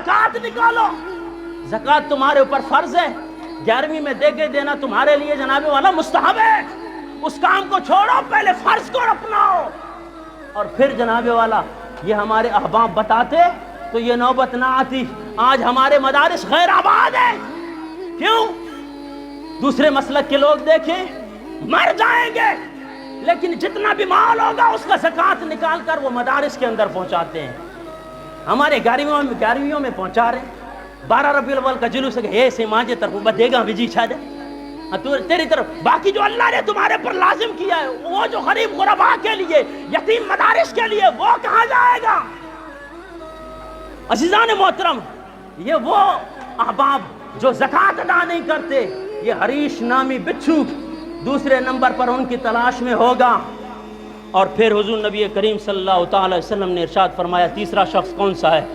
زکات نکالو، زکات تمہارے اوپر فرض ہے، 11ویں میں دے کے دینا تمہارے لیے جناب والا مستحب ہے، اس کام کو چھوڑو، پہلے فرض کو اپناؤ۔ اور پھر جناب والا یہ ہمارے احباب بتاتے تو یہ نوبت نہ آتی۔ آج ہمارے مدارس غیر آباد ہیں، کیوں؟ دوسرے مسلک کے لوگ دیکھیں مر جائیں گے، لیکن جتنا بھی مال ہوگا اس کا زکوٰۃ نکال کر وہ مدارس کے اندر پہنچاتے ہیں۔ ہمارے 11ویں میں پہنچا رہے ہیں، 12 ربیع الاول کا جلوس ہے، ایسے مانجے طرف دے گا بھی چھا دے تیری طرف، باقی جو اللہ نے تمہارے پر لازم کیا ہے وہ جو غریب غربا کے لیے، یتیم مدارس کے لیے، وہ کہاں جائے گا؟ عزیزان محترم، یہ وہ احباب جو زکوٰۃ ادا نہیں کرتے، یہ حریش نامی بچھو دوسرے نمبر پر ان کی تلاش میں ہوگا۔ اور پھر حضور نبی کریم صلی اللہ تعالی وسلم نے ارشاد فرمایا تیسرا شخص کون سا ہے؟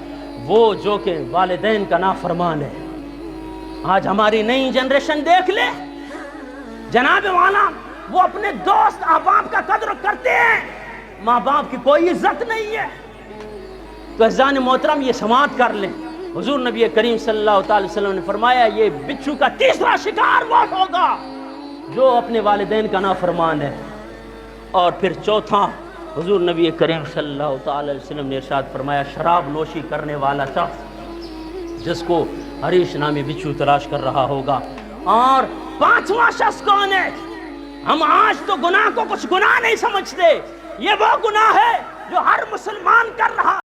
وہ جو کہ والدین کا نافرمان ہے۔ آج ہماری نئی جنریشن دیکھ لے جناب والا، وہ اپنے دوست احباب کا قدر کرتے ہیں، ماں باپ کی کوئی عزت نہیں ہے۔ تو عزیزان محترم یہ سماعت کر لیں، حضور نبی کریم صلی اللہ تعالی وسلم نے فرمایا یہ بچھو کا تیسرا شکار وہ ہوگا جو اپنے والدین کا نافرمان ہے۔ اور پھر چوتھا حضور نبی کریم صلی اللہ تعالی وسلم نے ارشاد فرمایا شراب نوشی کرنے والا شخص جس کو حریش نامی بچھو تلاش کر رہا ہوگا۔ اور پانچواں شخص کون ہے؟ ہم آج تو گناہ کو کچھ گناہ نہیں سمجھتے، یہ وہ گناہ ہے جو ہر مسلمان کر رہا